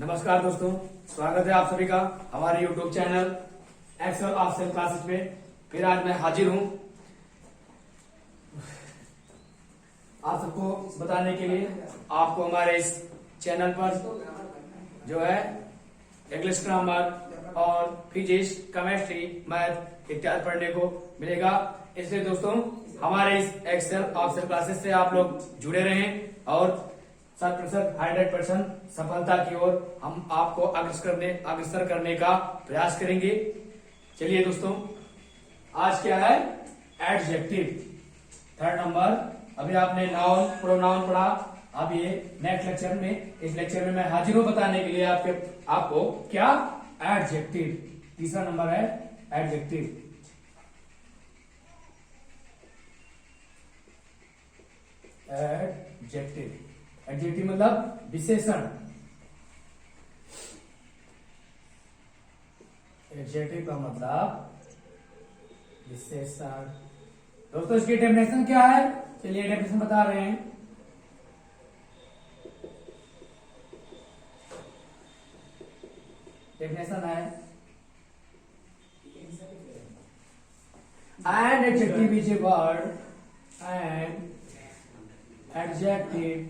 नमस्कार दोस्तों, स्वागत है आप सभी का हमारे YouTube चैनल एक्सेल ऑफसेल क्लासेस पे। फिर आज मैं हाजिर हूं आप सबको बताने के लिए। आपको हमारे इस चैनल पर जो है इंग्लिश ग्रामर और फिजिक्स, केमिस्ट्री, मैथ इत्यादि पढ़ने को मिलेगा। इसलिए दोस्तों हमारे इस एक्सेल ऑफसेल क्लासेस से आप लोग जुड़े रहें और 100% सफलता की ओर हम आपको अग्रसर करने का प्रयास करेंगे। चलिए दोस्तों, आज क्या है? Adjective, third number. अभी आपने नाउन प्रोनाउन पढ़ा। अब ये नेक्स्ट लेक्चर में, इस लेक्चर में मैं हाजिर हूं बताने के लिए आपको क्या? एडजेक्टिव। तीसरा नंबर है एडजेक्टिव। एडजेक्टिव मतलब विशेषण। एडजेक्टिव का मतलब विशेषण। दोस्तों इसकी डेफिनेशन क्या है? चलिए डेफिनेशन बता रहे हैं। डेफिनेशन है an adjective is a word and adjective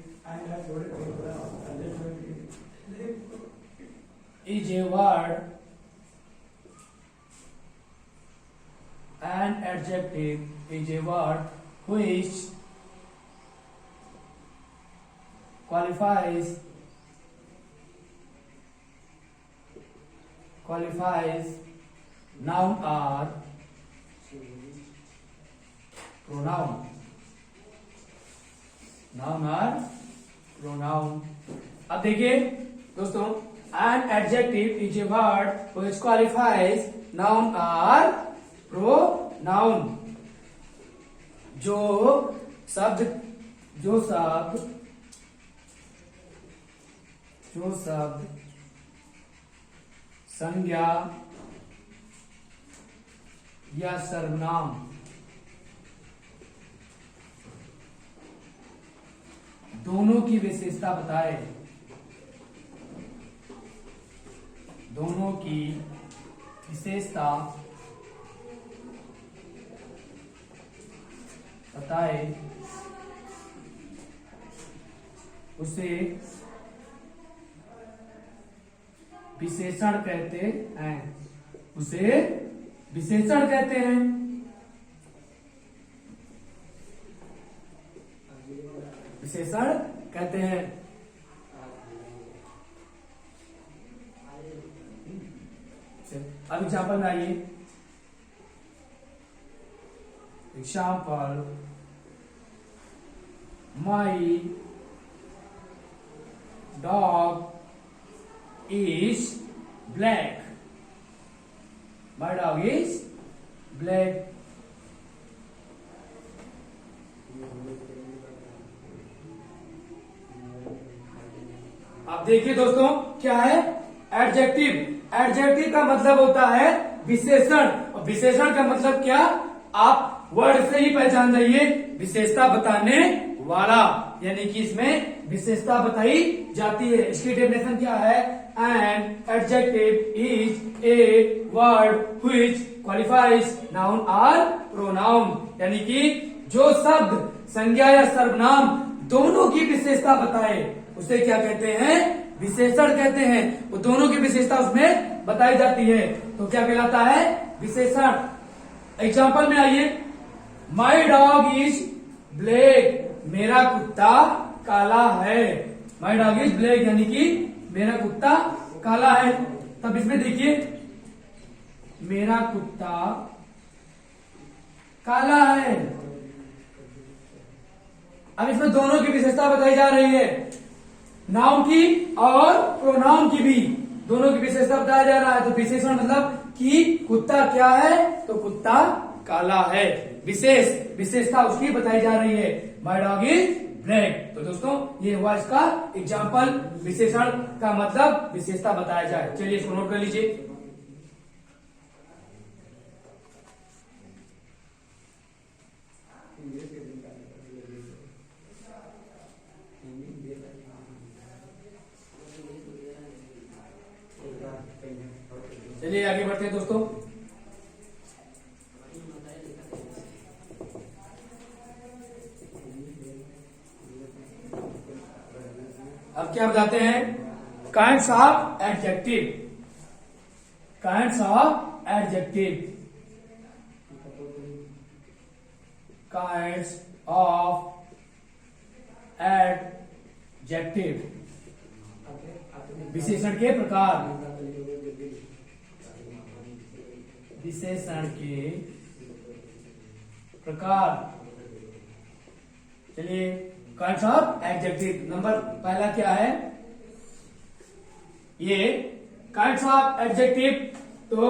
is a word. An adjective is a word which qualifies noun or pronoun. Noun और प्रोनाउन। अब देखिए दोस्तों, an adjective is a word which qualifies noun और pronoun. जो शब्द संज्ञा या सर्वनाम दोनों की विशेषता बताए। दोनों की विशेषता बताए उसे विशेषण कहते हैं। उसे विशेषण कहते हैं। विशेषण कहते हैं। अब एग्जाम्पल में आइए। Example, my dog is black. My dog is black. अब देखिए दोस्तों, क्या है? एडजेक्टिव। एडजेक्टिव का मतलब होता है विशेषण। और विशेषण का मतलब क्या? आप वर्ड से ही पहचान जाइए, विशेषता बताने वाला, यानी कि इसमें विशेषता बताई जाती है। इसकी डेफिनेशन क्या है? An adjective is a word which qualifies noun और प्रोनाउन। यानी कि जो शब्द संज्ञा या सर्वनाम दोनों की विशेषता बताए उसे क्या कहते हैं? विशेषण कहते हैं। वो दोनों की विशेषता उसमें बताई जाती है तो क्या कहलाता है? विशेषण। एग्जाम्पल में आइए। My dog is black. मेरा कुत्ता काला है। माई डॉग इज ब्लैक यानी कि मेरा कुत्ता काला है। तब इसमें देखिए, मेरा कुत्ता काला है। अब इसमें दोनों की विशेषता बताई जा रही है, नाउन की और प्रोनाउन की भी। दोनों की विशेषता बताया जा रहा है। तो विशेषण मतलब कि कुत्ता क्या है? तो कुत्ता काला है। विशेषता उसकी बताई जा रही है, माय डॉग इज ब्लैक। तो दोस्तों ये हुआ इसका एग्जाम्पल। विशेषण का मतलब विशेषता बताया जाए। चलिए इसको नोट कर लीजिए। चलिए आगे बढ़ते हैं दोस्तों। अब क्या बताते हैं, kinds of adjective. Kinds of adjective, kinds of adjective, विशेषण के प्रकार। विशेषण के प्रकार। चलिए काइंड्स ऑफ एडजेक्टिव, नंबर पहला क्या है, ये काइंड्स ऑफ एडजेक्टिव। तो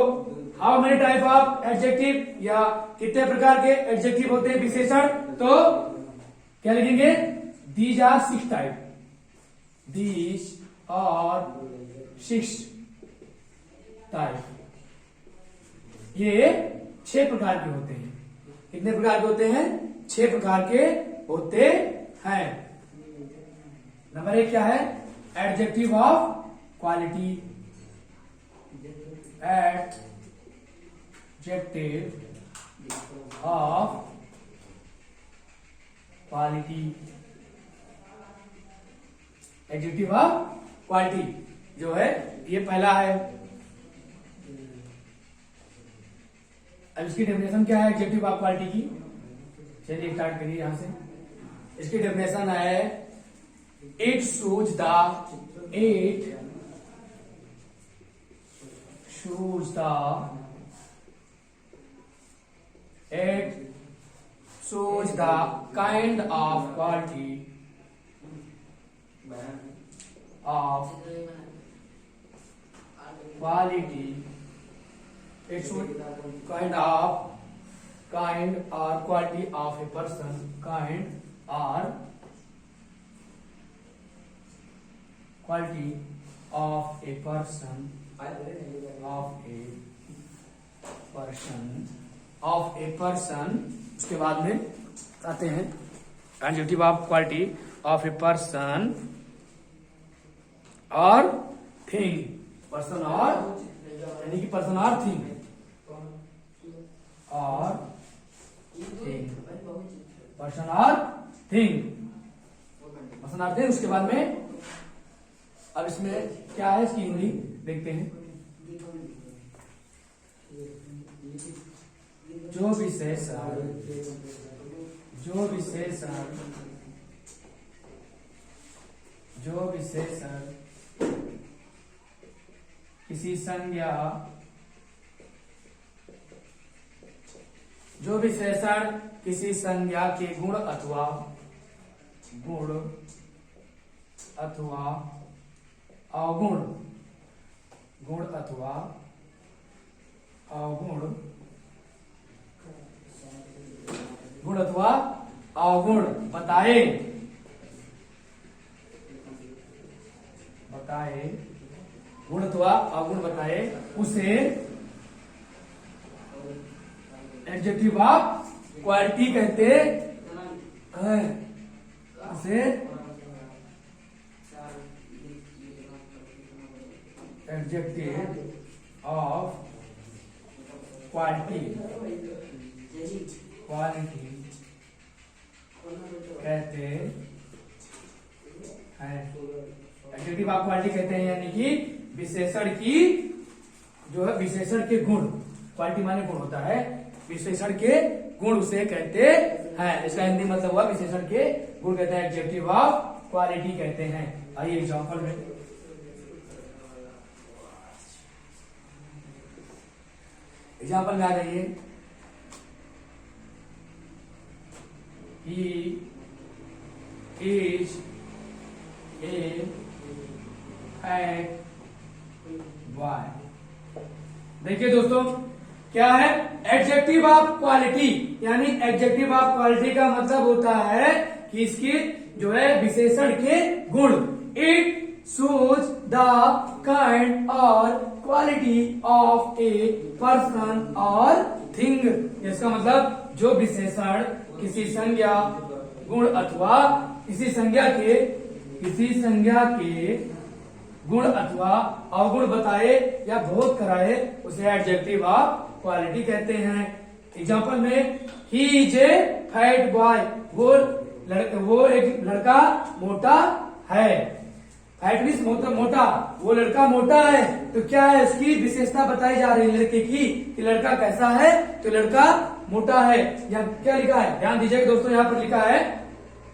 how many type of adjective, या कितने प्रकार के एडजेक्टिव होते हैं विशेषण, तो क्या लिखेंगे, these are 6 type. These are 6 type. ये 6 प्रकार के होते हैं। कितने प्रकार के होते हैं, 6 प्रकार के होते हैं। नंबर 1 क्या है, adjective of quality. Adjective of quality. Adjective of quality जो है ये पहला है। अब इसकी डेफिनेशन क्या है एडजेक्टिव ऑफ क्वालिटी की, चलिए स्टार्ट करिए यहां से। इसकी डेफिनेशन है, it shows the kind of quality of quality. It should kind or quality of a person, kind or quality of a person, उसके बाद में आते हैं adjective of quality of a person और थिंग। पर्सन और, यानी कि पर्सन और थिंग, और थिंग, पर्सन और थिंग, पर्सन और थिंग। उसके बाद में अब इसमें क्या है, इसकी हिंदी देखते हैं। जो विशेषण किसी संज्ञा, जो विशेषण किसी संज्ञा के गुण अथवा अवगुण, बताए गुण अथवा अवगुण बताए, उसे एडजेक्टिव ऑफ क्वालिटी कहते हैं। उसे एडजेक्टिव ऑफ क्वालिटी कहते हैं। एडजेक्टिव ऑफ क्वालिटी कहते हैं, यानी कि विशेषण की जो है, विशेषण के गुण, क्वालिटी माने गुण होता है, विशेषण के गुण उसे कहते हैं। इसका हिंदी मतलब हुआ विशेषण के गुण कहते हैं, एडजेक्टिव ऑफ क्वालिटी कहते हैं। आइए एग्जाम्पल में, आ जाइए। He is a fat boy। देखिए दोस्तों क्या है, एडजेक्टिव ऑफ क्वालिटी, यानी एडजेक्टिव ऑफ क्वालिटी का मतलब होता है कि इसकी जो है विशेषण के गुण। इट शोज द काइंड और क्वालिटी ऑफ ए पर्सन और थिंग। इसका मतलब जो विशेषण किसी संज्ञा, गुण अथवा किसी संज्ञा के गुण अथवा अवगुण बताए या बहुत कराए उसे एडजेक्टिव ऑफ क्वालिटी कहते हैं। एग्जाम्पल में he is a fat boy, वो एक लड़का मोटा है। फैट मीन्स मोटा, वो लड़का मोटा है। तो क्या है, इसकी विशेषता बताई जा रही है लड़के की कि लड़का कैसा है, तो लड़का मोटा है। यहाँ क्या लिखा है, ध्यान दीजिएगा दोस्तों, यहाँ पर लिखा है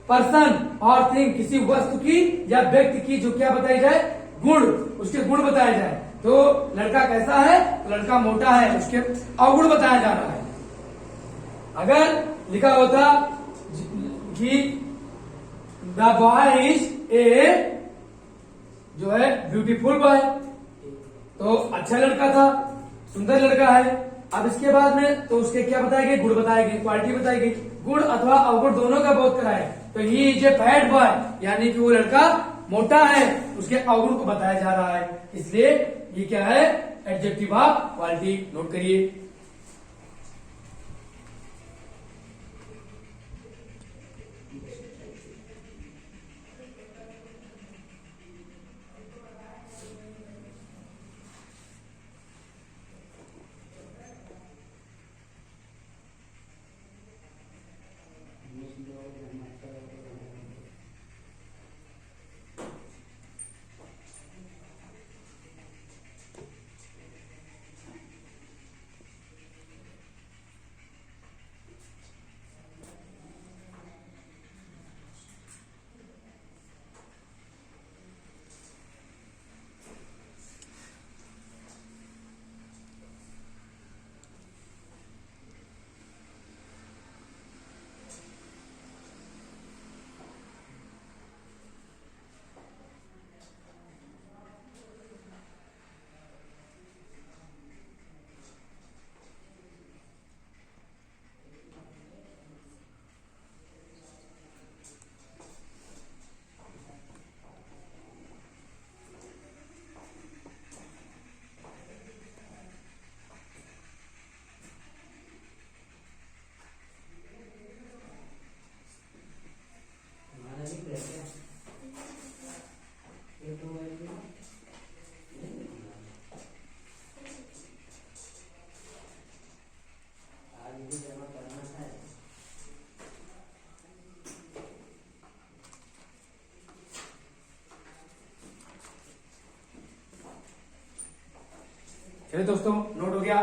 पर्सन और थिंग, किसी वस्तु की या व्यक्ति की जो क्या बताई जाए, गुण, उसके गुण बताए जाए। तो लड़का कैसा है, तो लड़का मोटा है, उसके अवगुण बताया जा रहा है। अगर लिखा होता कि द बॉय इज ए जो है ब्यूटीफुल बॉय, तो अच्छा लड़का था, सुंदर लड़का है। अब इसके बाद में तो उसके क्या बताएंगे, गुण बताएंगे, क्वालिटी बताएगी। गुण अथवा अवगुण दोनों का बोध कराए। तो he is a fat boy, यानी कि वो लड़का मोटा है, उसके अवगुण को बताया जा रहा है। इसलिए ये क्या है, एडजेक्टिव ऑफ क्वालिटी। नोट करिए। चलिए दोस्तों, नोट हो गया।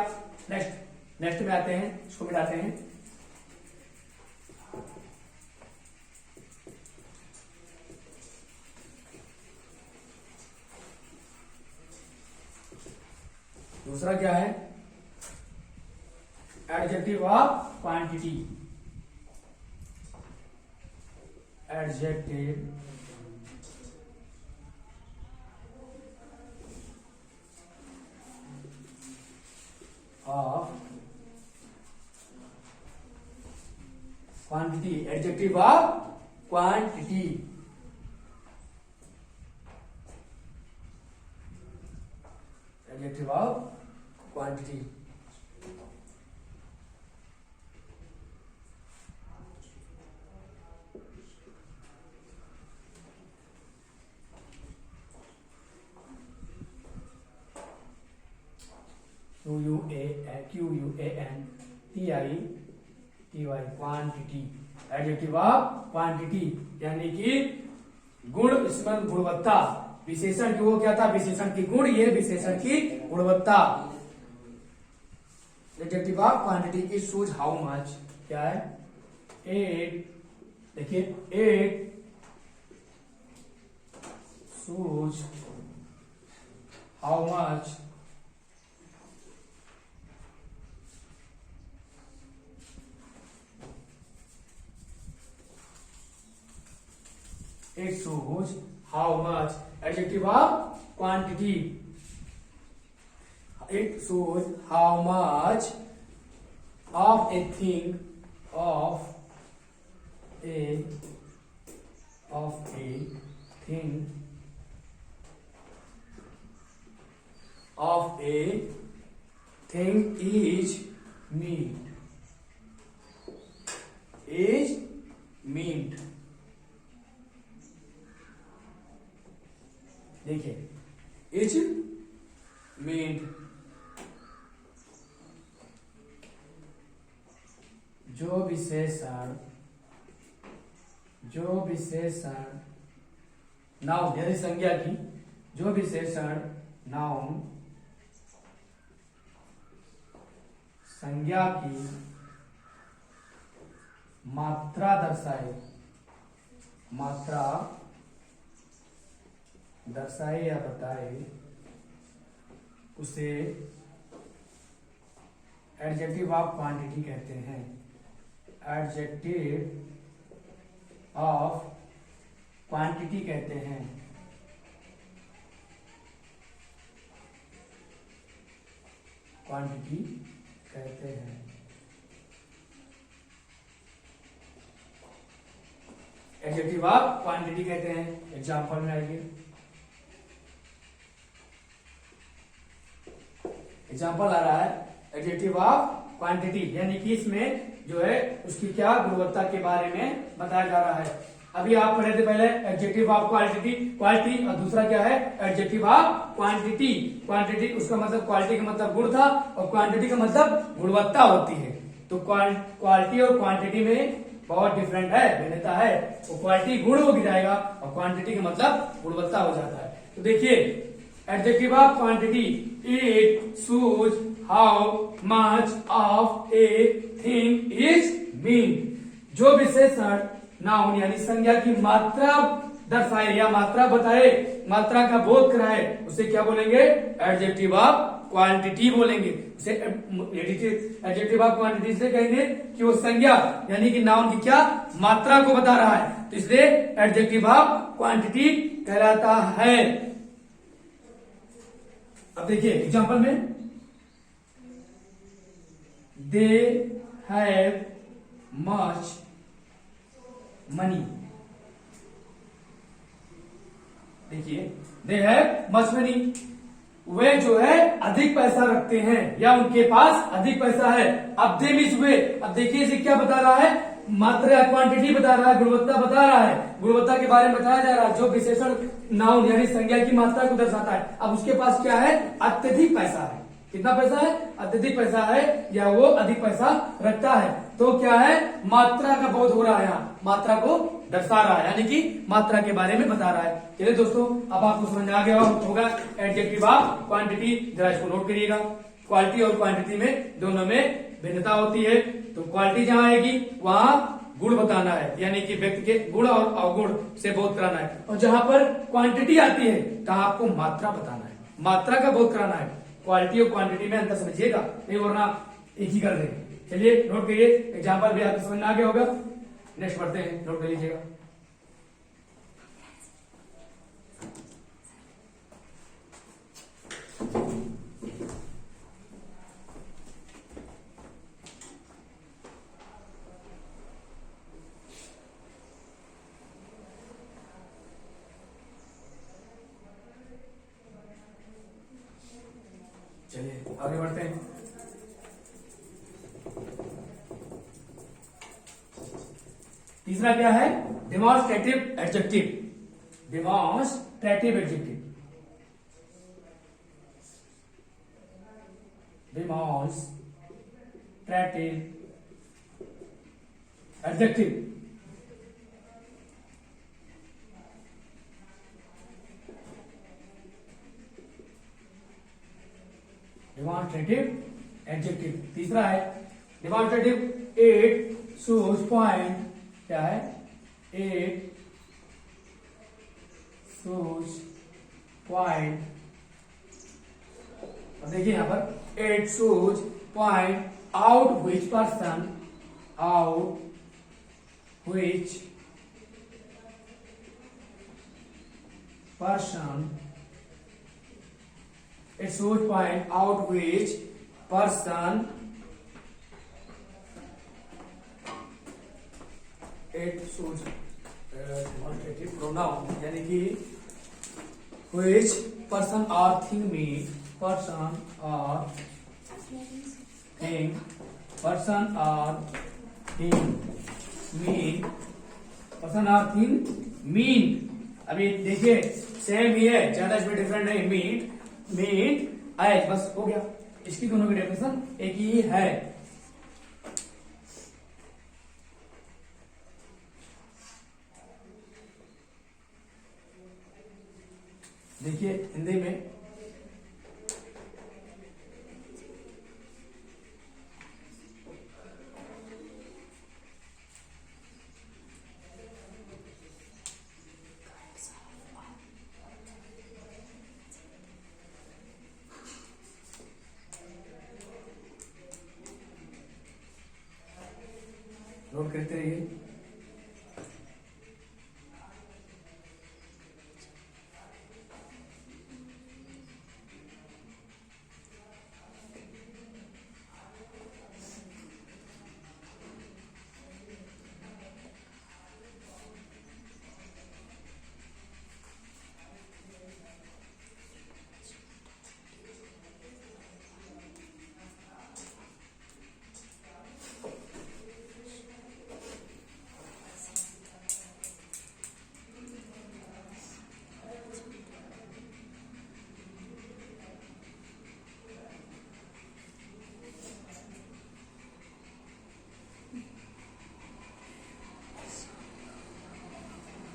नेक्स्ट में आते हैं, इसको मिलाते हैं। दूसरा क्या है, adjective of quantity. Adjective of quantity, adjective of quantity. Adjective of quantity. QUANTITY, quantity, adjective of quantity, यानी कि गुण, इसमें गुणवत्ता, विशेषण की वो क्या था, विशेषण की गुण, ये विशेषण की गुणवत्ता। Adjective of quantity is shows how much, क्या है, 8, देखिए 8 shows how much it shows how much, adjective of quantity, it shows how much of a thing, of a thing, of a thing is meant। देखिए is meant. जो विशेषण noun यानी संज्ञा की, जो विशेषण नाउन संज्ञा की मात्रा दर्शाए या बताए उसे एडजेक्टिव ऑफ क्वांटिटी कहते हैं। एडजेक्टिव ऑफ क्वांटिटी कहते हैं। क्वांटिटी कहते हैं। एडजेक्टिव ऑफ क्वांटिटी कहते हैं। एग्जाम्पल में आइए, एग्जाम्पल आ रहा है एडजेक्टिव ऑफ क्वांटिटी, यानी कि इसमें जो है उसकी क्या गुणवत्ता के बारे में बताया जा रहा है। अभी आप पढ़े थे पहले एडजेक्टिव ऑफ क्वालिटी, और दूसरा क्या है एडजेक्टिव ऑफ क्वांटिटी। क्वांटिटी उसका मतलब क्वालिटी का मतलब गुण था, और क्वांटिटी का मतलब गुणवत्ता होती है। तो क्वालिटी और क्वांटिटी में बहुत डिफरेंट है, भिन्नता है। तो क्वालिटी गुण हो जाएगा और क्वांटिटी का मतलब गुणवत्ता हो जाता है। तो देखिए adjective of quantity, it shows how much of a thing is mean. जो विशेषण नाउन यानी संज्ञा की मात्रा दर्शाए या मात्रा बताए, मात्रा का बोध कराए, उसे क्या बोलेंगे एडजेक्टिव ऑफ क्वांटिटी बोलेंगे। उसे एडजेक्टिव ऑफ क्वांटिटी से कहेंगे कि वो संज्ञा यानी कि नाउन की क्या मात्रा को बता रहा है, तो इसलिए एडजेक्टिव ऑफ क्वांटिटी कहलाता है। अब देखिए एग्जांपल में, दे हैव मच मनी। देखिए दे हैव मच मनी, वे जो है अधिक पैसा रखते हैं या उनके पास अधिक पैसा है। अब दे मीन्स वे, अब देखिए इसे क्या बता रहा है, मात्रा क्वांटिटी बता रहा है, गुणवत्ता बता रहा है, गुणवत्ता के बारे में बताया जा रहा है। जो विशेषण नाउन यानी संज्ञा की मात्रा को दर्शाता है। अब उसके पास क्या है, अत्यधिक पैसा है। कितना पैसा है, अत्यधिक पैसा है, या वो अधिक पैसा रखता है। तो क्या है, मात्रा का बोध हो रहा है, यहाँ मात्रा को दर्शा रहा है, यानी कि मात्रा के बारे में बता रहा है। चलिए दोस्तों, अब आपको समझ में आ गया होगा एडजेक्टिव ऑफ क्वांटिटी, जरा इसको नोट करिएगा। क्वालिटी और क्वांटिटी में दोनों में भिन्नता होती है। तो क्वालिटी जहां आएगी वहां गुण बताना है, यानी कि व्यक्ति के गुण और अवगुण से बोध कराना है। और जहां पर क्वांटिटी आती है तहां आपको मात्रा बताना है, मात्रा का बोध कराना है। क्वालिटी और क्वांटिटी में अंतर समझिएगा, नहीं वरना एक ही कर देंगे। चलिए नोट करिए, एग्जाम्पल भी आपको समझ में आ गया होगा। नेक्स्ट पढ़ते हैं, नोट कर लीजिएगा। चलिए आगे बढ़ते हैं। तीसरा क्या है, demonstrative adjective. Demonstrative adjective, demonstrative adjective. Demonstrative adjective तीसरा है। डेमोन्स्ट्रेटिव, इट शोज पॉइंट, क्या है, इट शोज पॉइंट। अब देखिए यहां पर, it shows point out which person, out which person, it should point out which person, it should demonstrative pronoun, यानी कि which person or thing mean, person or thing, person or thing mean, person or thing mean अभी देखिए same ही है, ज्यादा इसमें different नहीं। Meet egg, बस हो गया। इसकी दोनों की डेफिनेशन एक ही है। देखिए हिंदी में नोट करते रहिए।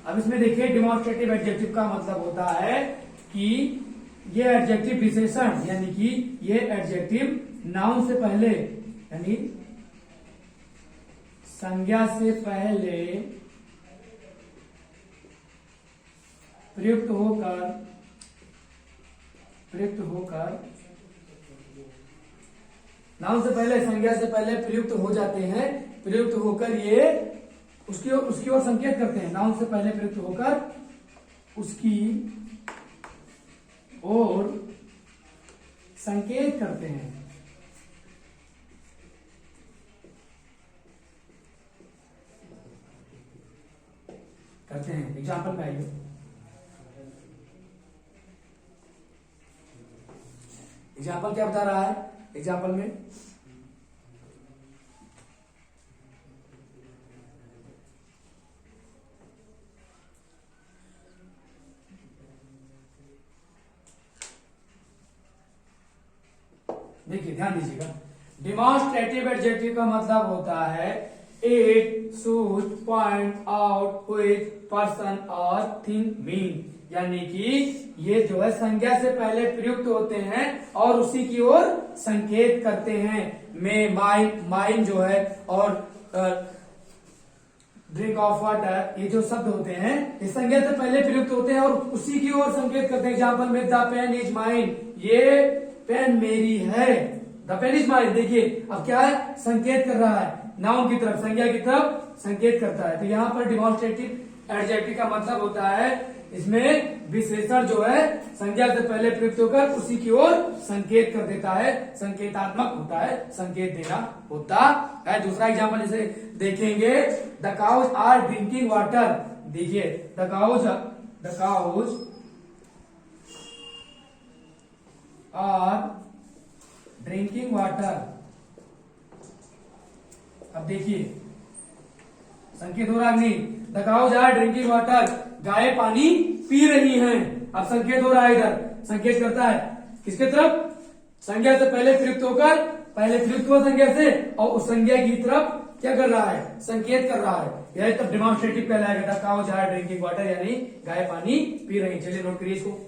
अब इसमें देखिए डिमॉन्स्ट्रेटिव एडजेक्टिव का मतलब होता है कि ये एडजेक्टिव विशेषण, यानी कि ये एडजेक्टिव नाउन से पहले, यानी संज्ञा से पहले प्रयुक्त होकर नाउन से पहले, संज्ञा से पहले प्रयुक्त हो जाते हैं। प्रयुक्त होकर ये उसकी ओर संकेत करते हैं। नाउन से पहले प्रयुक्त होकर उसकी ओर संकेत करते हैं। एग्जाम्पल में आइए। एग्जाम्पल क्या बता रहा है? एग्जाम्पल में देखिए, ध्यान दीजिएगा। डिमॉन्स्ट्रेटिव एडजेक्टिव का मतलब होता है it should point out which person और थिंग मीन, यानी कि ये जो है संज्ञा से पहले प्रयुक्त होते हैं और उसी की ओर संकेत करते हैं। में, माइन जो है और ड्रिंक ऑफ वाटर, ये जो शब्द होते हैं ये संज्ञा से पहले प्रयुक्त होते हैं और उसी की ओर संकेत करते हैं। एग्जाम्पल में द पेन इज माइन, ये पेन मेरी है। द पेन इज माइन, देखिए अब क्या है, संकेत कर रहा है नाउन की तरफ, संज्ञा की तरफ संकेत करता है। तो यहाँ पर डिमॉन्स्ट्रेटिव एडजेक्टिव का मतलब होता है इसमें विशेषण जो है संज्ञा से पहले प्रयुक्त होकर उसी की ओर संकेत कर देता है, संकेतात्मक होता है, संकेत देना होता है। दूसरा एग्जाम्पल जैसे देखेंगे, the cows are drinking water. देखिए the cows are drinking water. अब देखिए संकेत हो रहा नहीं, the cows are drinking water, गाय पानी पी रही हैं। अब संकेत हो रहा है, इधर संकेत करता है किसके तरफ, संज्ञा से पहले प्रयुक्त होकर, पहले प्रयुक्त हुआ संज्ञा से और उस संज्ञा की तरफ क्या कर रहा है, संकेत कर रहा है। यह तब डिमॉन्स्ट्रेटिव कहलाएगा। The cows are drinking water, यानी गाय पानी पी रही। चलिए नोट करिए इसको।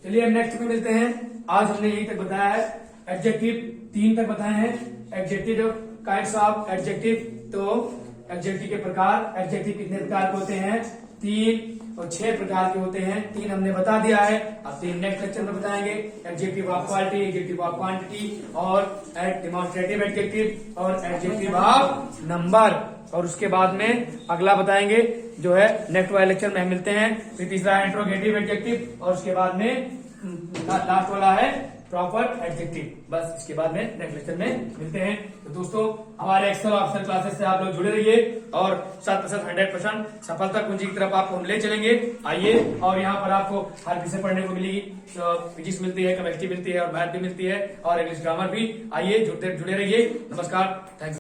चलिए अब नेक्स्ट में मिलते हैं। आज हमने यही तक बताया है, एडजेक्टिव 3 तक बताए हैं। एडजेक्टिव काइंड्स ऑफ एडजेक्टिव, तो एडजेक्टिव के प्रकार, एडजेक्टिव कितने प्रकार के होते हैं, 3 और 6 प्रकार के होते हैं। 3 हमने बता दिया है, अब 3 नेक्स्ट लेक्चर में बताएंगे। Adjective of quality, adjective of quantity और डिमॉन्स्ट्रेटिव एडजेक्टिव और एडजेक्टिव ऑफ नंबर। और उसके बाद में अगला बताएंगे जो है नेक्स्ट वाले लेक्चर में हम मिलते हैं। फिर तीसरा इंट्रोगेटिव एडजेक्टिव और उसके बाद में लास्ट वाला है प्रॉपर एडजेक्टिव। बस इसके बाद में नेक्स्ट लेक्चर में मिलते हैं। तो दोस्तों हमारे एक्सेल ऑप्शनल क्लासेस से आप लोग जुड़े रहिए और 100% 100% सफलता कुंजी की तरफ आपको हम ले चलेंगे। आइए, और यहाँ पर आपको हर विषय पढ़ने को मिलेगी। फिजिक्स मिलती है, केमिस्ट्री मिलती है और मैथ भी मिलती है और इंग्लिश ग्रामर भी। आइए जुड़े रहिए। नमस्कार, थैंक्स।